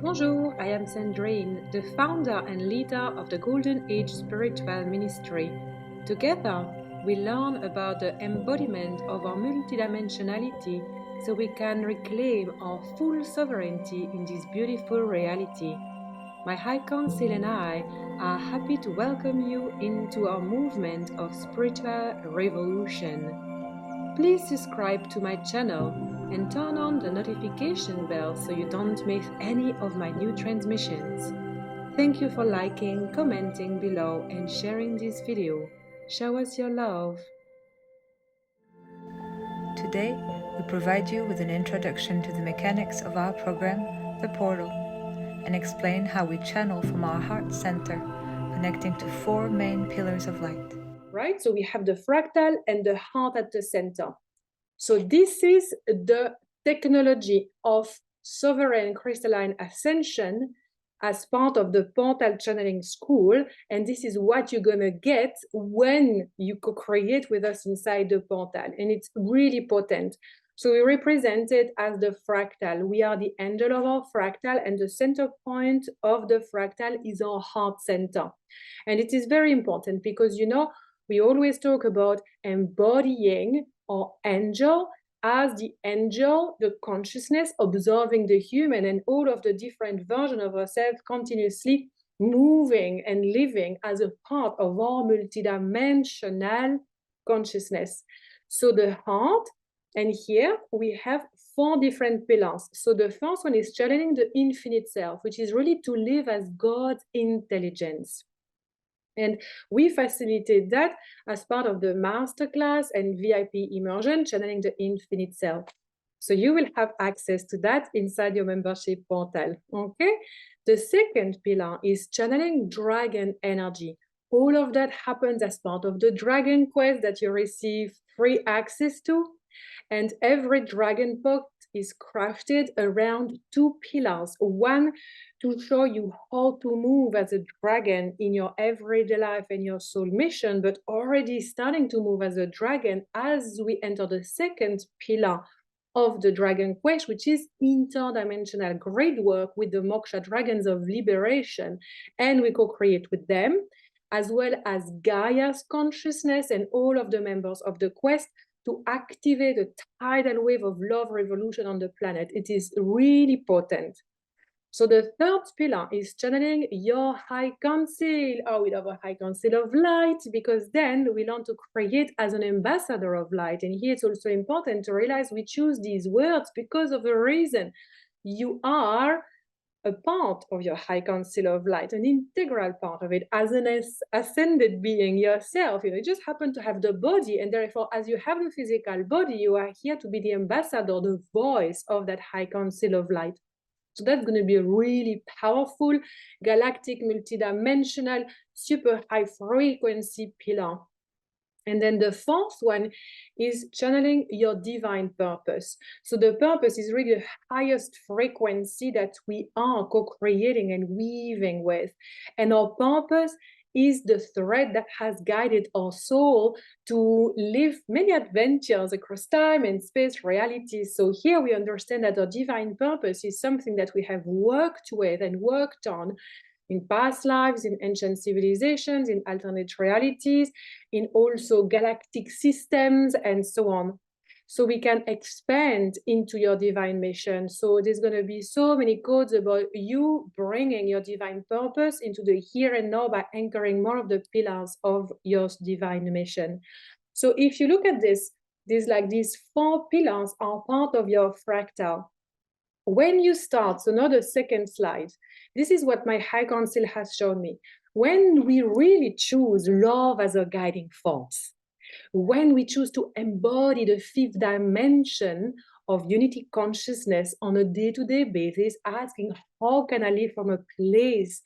Bonjour, I am Cendrine, the founder and leader of the Golden Age Spiritual Ministry. Together, we learn about the embodiment of our multidimensionality so we can reclaim our full sovereignty in this beautiful reality. My High Council and I are happy to welcome you into our movement of spiritual revolution. Please subscribe to my channel and turn on the notification bell so you don't miss any of my new transmissions. Thank you for liking, commenting below and sharing this video. Show us your love. Today, we provide you with an introduction to the mechanics of our program, The Portal, and explain how we channel from our heart center, connecting to 4 main pillars of light. Right, so we have the fractal and the heart at the center. So this is the technology of sovereign crystalline ascension as part of the portal channeling school, and this is what you're gonna get when you co-create with us inside the portal, and it's really potent. So we represent it as the fractal. We are the angel of our fractal, and the center point of the fractal is our heart center. And it is very important because, you know, we always talk about embodying our angel as the angel, the consciousness observing the human and all of the different versions of ourselves continuously moving and living as a part of our multidimensional consciousness. So the heart, and here we have 4 different pillars. So the first one is channeling the infinite self, which is really to live as God's intelligence. And we facilitate that as part of the masterclass and VIP immersion, channeling the infinite self. So you will have access to that inside your membership portal, okay? The second pillar is channeling dragon energy. All of that happens as part of the Dragon Quest that you receive free access to. And every dragon pot is crafted around 2 pillars. One, to show you how to move as a dragon in your everyday life and your soul mission, but already starting to move as a dragon as we enter the second pillar of the Dragon Quest, which is interdimensional grid work with the Moksha dragons of liberation. And we co-create with them, as well as Gaia's consciousness and all of the members of the quest to activate a tidal wave of love revolution on the planet. It is really potent. So the third pillar is channeling your high council. Oh, we love a high council of light, because then we learn to create as an ambassador of light. And here it's also important to realize we choose these words because of a reason. You are a part of your high council of light, an integral part of it, as an ascended being yourself. You just happen to have the body, and therefore, as you have the physical body, you are here to be the ambassador, the voice of that high council of light. So that's going to be a really powerful, galactic, multidimensional, super high frequency pillar. And then the fourth one is channeling your divine purpose. So the purpose is really the highest frequency that we are co-creating and weaving with. And our purpose is the thread that has guided our soul to live many adventures across time and space realities. So here we understand that our divine purpose is something that we have worked with and worked on in past lives, in ancient civilizations, in alternate realities, in also galactic systems, and so on. So we can expand into your divine mission. So there's going to be so many codes about you bringing your divine purpose into the here and now by anchoring more of the pillars of your divine mission. So if you look at this, these 4 pillars are part of your fractal. When you start, so now the second slide, this is what my high council has shown me. When we really choose love as a guiding force, when we choose to embody the 5th dimension of unity consciousness on a day-to-day basis, asking, how can I live from a place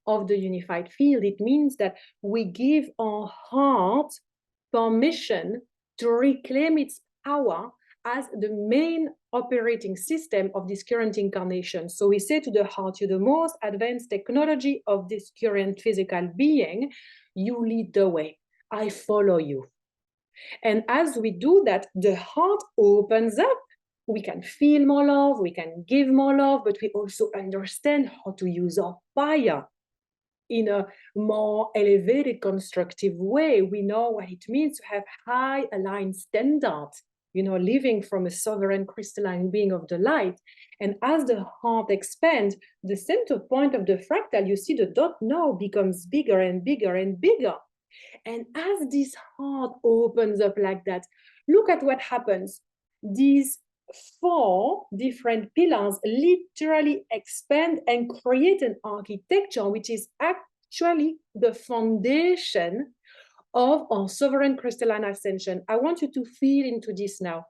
of the unified field? It means that we give our heart permission to reclaim its power as the main operating system of this current incarnation. So we say to the heart, you're the most advanced technology of this current physical being. You lead the way. I follow you. And as we do that, the heart opens up We can feel more love, we can give more love, but we also understand how to use our fire in a more elevated, constructive way. We know what it means to have high aligned standards, living from a sovereign crystalline being of the light. And as the heart expands, the center point of the fractal, you see the dot now becomes bigger and bigger and bigger. And as this heart opens up like that, look at what happens. These 4 different pillars literally expand and create an architecture which is actually the foundation of our sovereign crystalline ascension. I want you to feel into this now.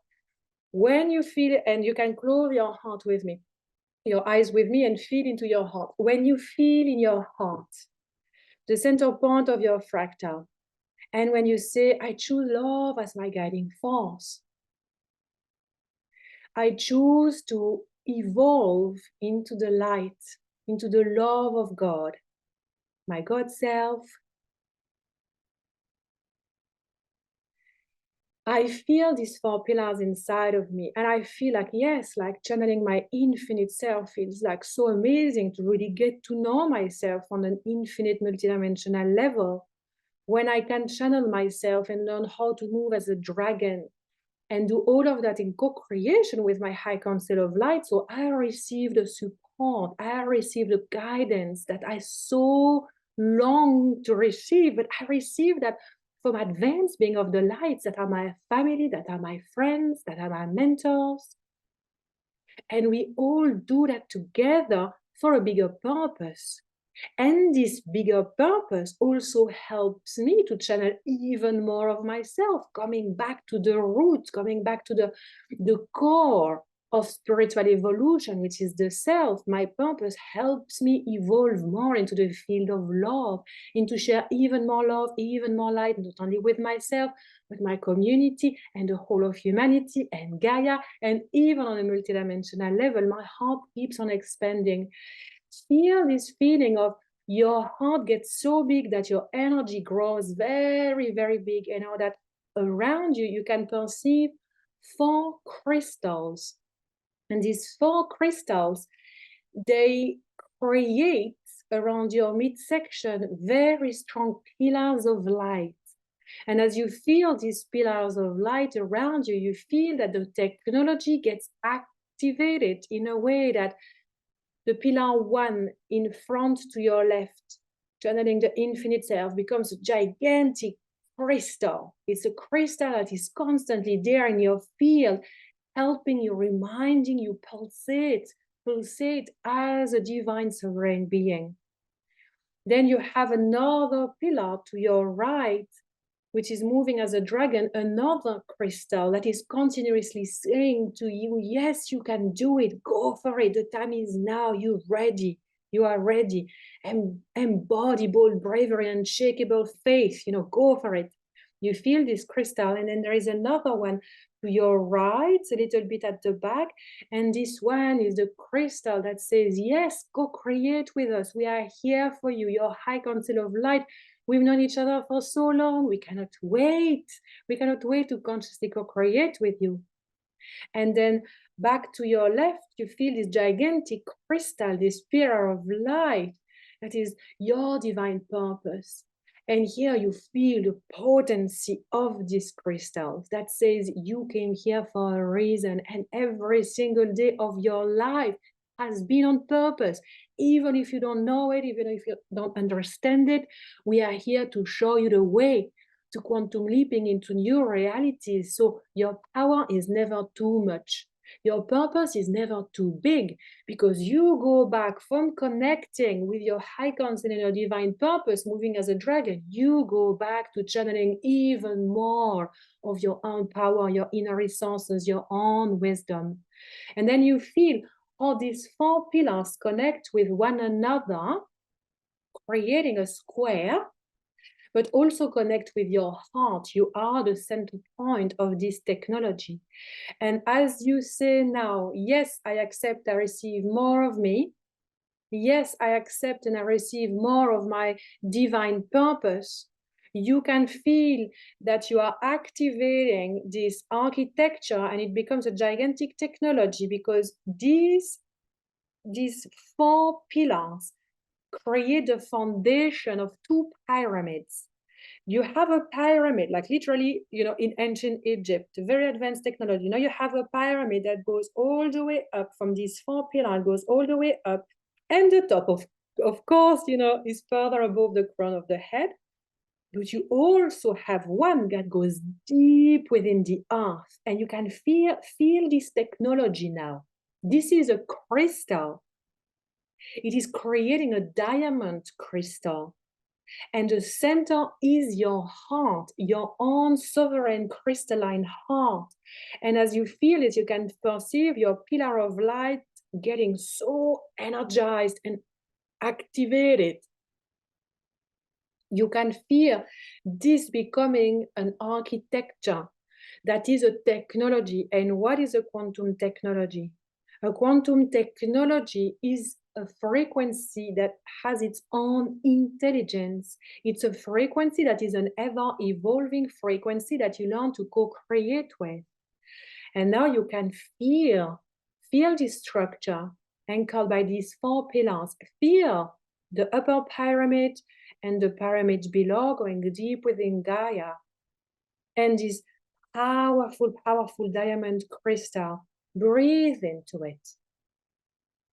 When you feel, and you can close your heart with me, your eyes with me, and feel into your heart. When you feel in your heart, the center point of your fractal, and when you say, I choose love as my guiding force, I choose to evolve into the light, into the love of God, my God self. I feel these 4 pillars inside of me, and I feel like, yes, like channeling my infinite self feels like so amazing to really get to know myself on an infinite multidimensional level. When I can channel myself and learn how to move as a dragon and do all of that in co-creation with my high council of light. So I receive the support, I receive the guidance that I so long to receive, but I receive that from advanced being of the lights that are my family, that are my friends, that are my mentors. And we all do that together for a bigger purpose. And this bigger purpose also helps me to channel even more of myself, coming back to the roots, coming back to the core of spiritual evolution, which is the self. My purpose helps me evolve more into the field of love, into share even more love, even more light, not only with myself, but my community and the whole of humanity and Gaia. And even on a multidimensional level, my heart keeps on expanding. Feel this feeling of your heart gets so big that your energy grows very, very big, and now that around you, you can perceive 4 crystals. And these 4 crystals, they create around your midsection very strong pillars of light. And as you feel these pillars of light around you, you feel that the technology gets activated in a way that the pillar 1 in front to your left, channeling the infinite self, becomes a gigantic crystal. It's a crystal that is constantly there in your field, helping you, reminding you, pulsate as a divine sovereign being. Then you have another pillar to your right, which is moving as a dragon, another crystal that is continuously saying to you, yes, you can do it, go for it, the time is now, you are ready, embody bold bravery, unshakable faith, go for it. You feel this crystal, and then there is another one to your right, a little bit at the back, and this one is the crystal that says, yes, go create with us, we are here for you, your high council of light. We've known each other for so long, we cannot wait to consciously co-create with you. And then back to your left, you feel this gigantic crystal, this pillar of light that is your divine purpose. And here you feel the potency of this crystal that says you came here for a reason, and every single day of your life has been on purpose. Even if you don't know it, even if you don't understand it, we are here to show you the way to quantum leaping into new realities. So your power is never too much. Your purpose is never too big, because you go back from connecting with your high council and your divine purpose, moving as a dragon, you go back to channeling even more of your own power, your inner resources, your own wisdom. And then you feel how these 4 pillars connect with one another, creating a square, but also connect with your heart. You are the center point of this technology. And as you say now, yes, I accept, I receive more of me. Yes, I accept and I receive more of my divine purpose. you can feel that you are activating this architecture, and it becomes a gigantic technology, because these 4 pillars create the foundation of 2 pyramids. You have a pyramid, like literally, in ancient Egypt, very advanced technology. You have a pyramid that goes all the way up from these 4 pillars, goes all the way up. And the top, of course, is further above the crown of the head. But you also have one that goes deep within the earth. And you can feel this technology now. This is a crystal. It is creating a diamond crystal. And the center is your heart, your own sovereign crystalline heart. And as you feel it, you can perceive your pillar of light getting so energized and activated. You can feel this becoming an architecture that is a technology. And what is a quantum technology? A quantum technology is a frequency that has its own intelligence. It's a frequency that is an ever-evolving frequency that you learn to co-create with. And now you can feel this structure anchored by these 4 pillars. Feel the upper pyramid and the pyramids below going deep within Gaia. And this powerful, powerful diamond crystal, breathe into it.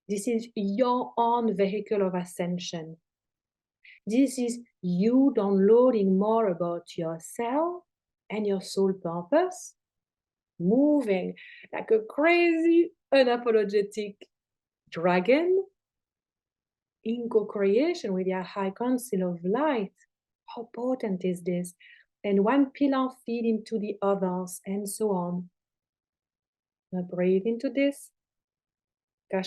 This is your own vehicle of ascension. This is you downloading more about yourself and your soul purpose, moving like a crazy, unapologetic dragon in co-creation with your high council of light. How potent is this? And one pillar feed into the others, and so on. Now breathe into this. And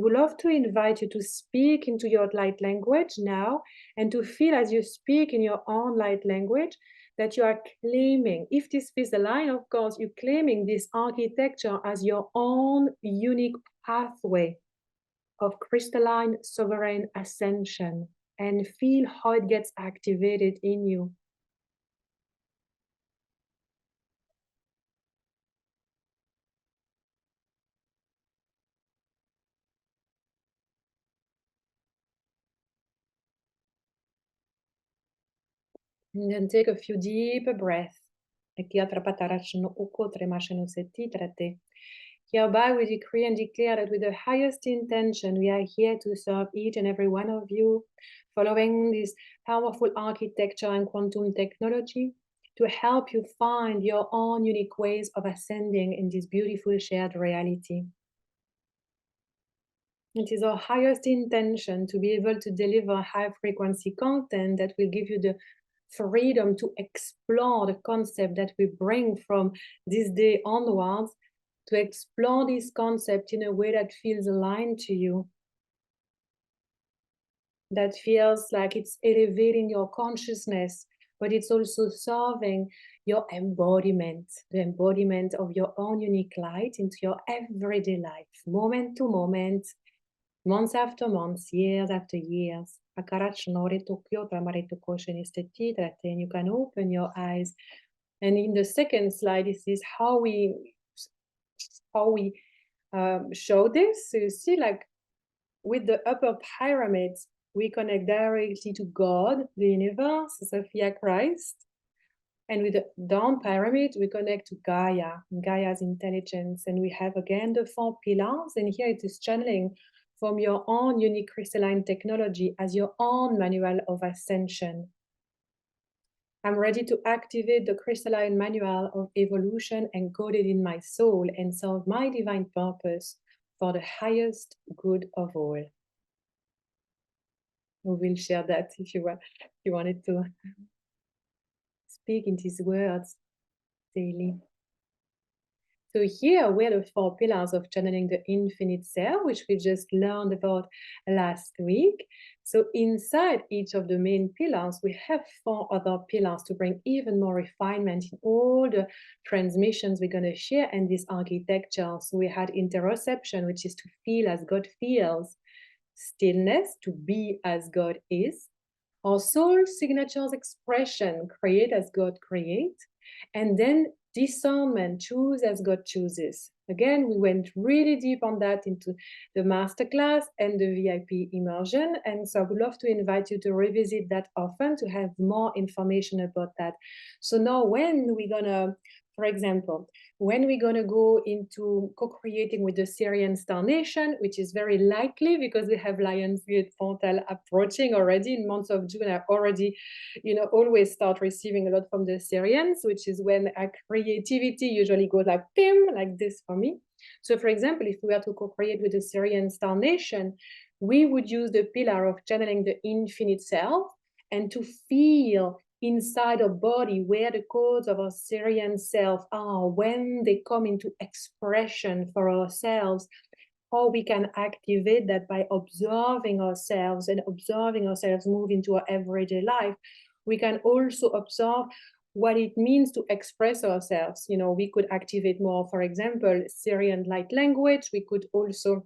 we love to invite you to speak into your light language now, and to feel as you speak in your own light language that you are claiming, if this fits the line, of course, you're claiming this architecture as your own unique pathway of crystalline sovereign ascension, and feel how it gets activated in you. And then take a few deep breaths. Hereby we decree and declare that with the highest intention, we are here to serve each and every one of you, following this powerful architecture and quantum technology, to help you find your own unique ways of ascending in this beautiful shared reality. It is our highest intention to be able to deliver high frequency content that will give you the freedom to explore the concept that we bring from this day onwards, to explore this concept in a way that feels aligned to you, that feels like it's elevating your consciousness, but it's also serving your embodiment, the embodiment of your own unique light into your everyday life, moment to moment, months after months, years after years. And you can open your eyes. And in the second slide, this is how we show this. So you see, like with the upper pyramids, we connect directly to God, the universe, Sophia Christ. And with the down pyramid, we connect to Gaia, Gaia's intelligence. And we have again the 4 pillars. And here it is channeling from your own unique crystalline technology as your own manual of ascension. I'm ready to activate the crystalline manual of evolution encoded in my soul and serve my divine purpose for the highest good of all. We will share that if you wanted to speak in these words daily. So here we're the 4 pillars of channeling the infinite self, which we just learned about last week. So inside each of the main pillars, we have 4 other pillars to bring even more refinement in all the transmissions we're going to share in this architecture. So we had interoception, which is to feel as God feels. stillness, to be as God is. Our soul signatures expression, create as God creates. And then discernment, choose as God chooses. Again, we went really deep on that into the masterclass and the VIP immersion. And so I would love to invite you to revisit that often to have more information about that. So now when we're gonna, for example, when we're going to go into co-creating with the Syrian Star Nation, which is very likely because we have Lionsgate Portal approaching already in months of June. I already, always start receiving a lot from the Syrians, which is when our creativity usually goes like, pim, like this for me. So for example, if we were to co-create with the Syrian Star Nation, we would use the pillar of channeling the infinite self and to feel inside our body where the codes of our Syrian self are, when they come into expression for ourselves, how we can activate that by observing ourselves and observing ourselves move into our everyday life. We can also observe what it means to express ourselves. We could activate more, for example, Syrian light language. We could also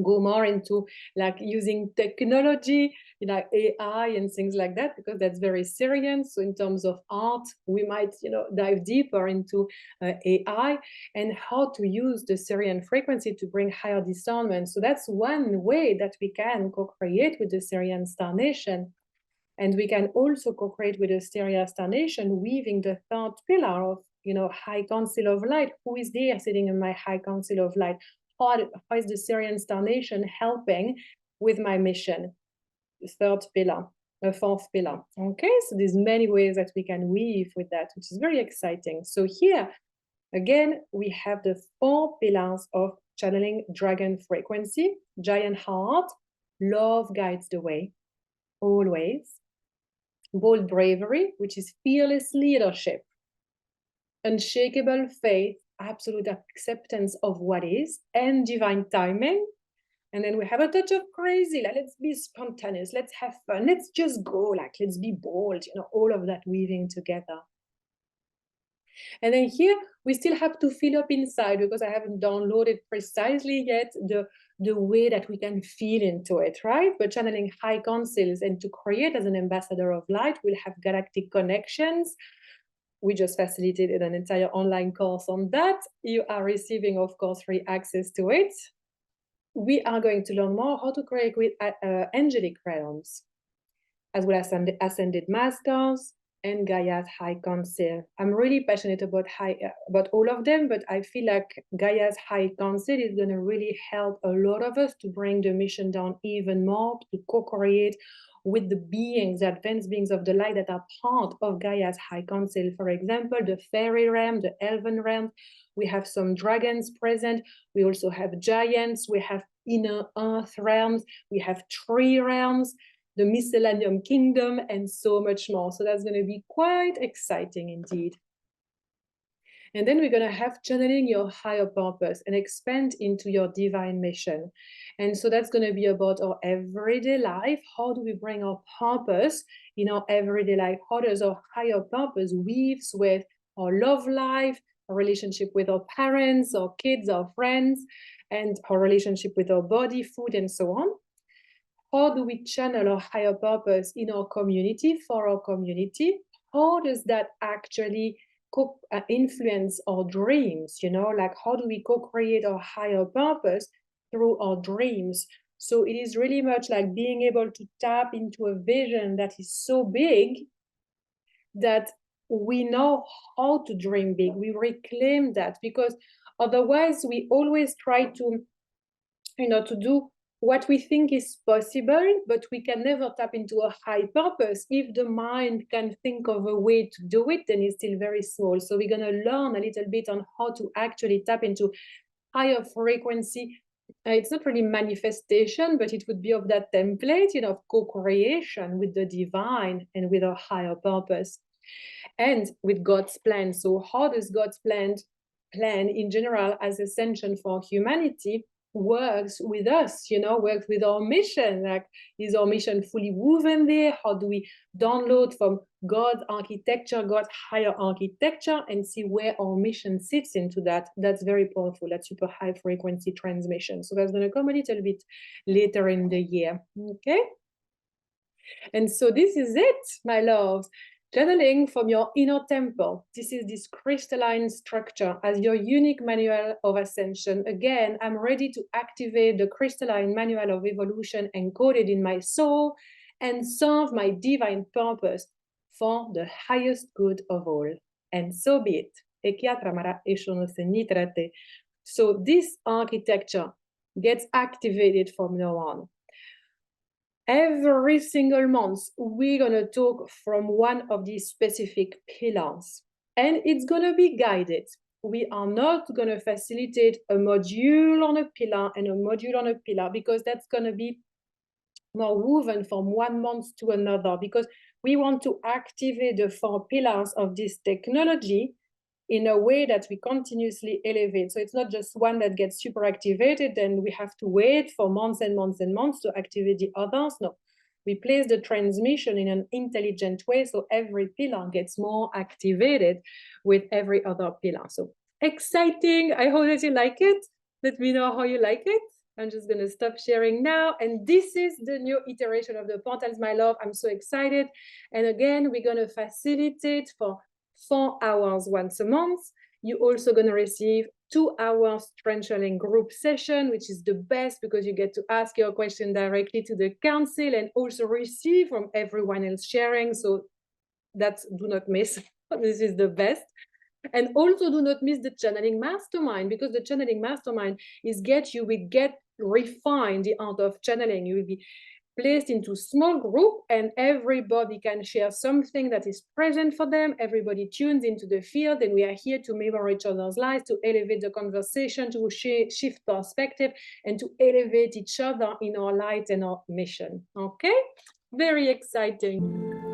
go more into like using technology, AI and things like that, because that's very Syrian. So in terms of art, we might, dive deeper into AI and how to use the Syrian frequency to bring higher discernment. So that's one way that we can co-create with the Syrian Star Nation. And we can also co-create with the Syrian Star Nation, weaving the third pillar of, High Council of Light. Who is there sitting in my High Council of Light? How is the Syrian Star Nation helping with my mission? The third pillar, the fourth pillar. Okay, so there's many ways that we can weave with that, which is very exciting. So here, again, we have the 4 pillars of channeling dragon frequency: giant heart, love guides the way, always; bold bravery, which is fearless leadership; unshakable faith, absolute acceptance of what is; and divine timing. And then we have a touch of crazy, like, let's be spontaneous, let's have fun, let's just go, like, let's be bold, all of that weaving together. And then here we still have to fill up inside, because I haven't downloaded precisely yet the way that we can feel into it, right? But channeling high councils and to create as an ambassador of light, we'll have galactic connections. We just facilitated an entire online course on that. You are receiving, of course, free access to it. We are going to learn more how to create with angelic realms, as well as ascended masters and Gaia's High Council. I'm really passionate about all of them, but I feel like Gaia's High Council is going to really help a lot of us to bring the mission down even more, to co-create with the beings, the advanced beings of the light that are part of Gaia's High Council. For example, the fairy realm, the elven realm. We have some dragons present. We also have giants. We have inner earth realms. We have tree realms, the Miscellaneum Kingdom, and so much more. So that's going to be quite exciting indeed. And then we're going to have channeling your higher purpose and expand into your divine mission. And so that's going to be about our everyday life. How do we bring our purpose in our everyday life? How does our higher purpose weaves with our love life, our relationship with our parents, our kids, our friends, and our relationship with our body, food, and so on? How do we channel our higher purpose in our community, for our community? How does that actually influence our dreams? Like, how do we co-create our higher purpose through our dreams? So it is really much like being able to tap into a vision that is so big that we know how to dream big. We reclaim that, because otherwise we always try to, to do what we think is possible, but we can never tap into a high purpose. If the mind can think of a way to do it, then it's still very small. So we're going to learn a little bit on how to actually tap into higher frequency. It's not really manifestation, but it would be of that template, of co-creation with the divine and with our higher purpose and with God's plan. So how does God's plan in general as Ascension for humanity works with us, you know, works with our mission. Like, is our mission fully woven there? How do we download from God's architecture, God's higher architecture, and see where our mission sits into that? That's very powerful. That's super high frequency transmission. So that's going to come a little bit later in the year. Okay. And so this is it, my loves. Channeling from your inner temple. This is this crystalline structure as your unique manual of ascension. Again, I'm ready to activate the crystalline manual of evolution encoded in my soul and serve my divine purpose for the highest good of all. And so be it. So this architecture gets activated from now on. Every single month, we're going to talk from one of these specific pillars, and it's going to be guided. We are not going to facilitate a module on a pillar and a module on a pillar, because that's going to be more woven from one month to another, because we want to activate the 4 pillars of this technology in a way that we continuously elevate. So it's not just one that gets super activated and we have to wait for months and months and months to activate the others. No, we place the transmission in an intelligent way, so every pillar gets more activated with every other pillar. So exciting. I hope that you like it. Let me know how you like it. I'm just going to stop sharing now. And this is the new iteration of the portals, my love. I'm so excited. And again, we're going to facilitate for 4 hours once a month. You're also going to receive 2 hours Trance group session, which is the best because you get to ask your question directly to the council and also receive from everyone else sharing. So that's, do not miss. This is the best. And also do not miss the channeling mastermind, because the channeling mastermind is refine the art of channeling. You will be placed into small group and everybody can share something that is present for them. Everybody tunes into the field and we are here to mirror each other's lives, to elevate the conversation, to shift perspective and to elevate each other in our light and our mission. Okay? Very exciting.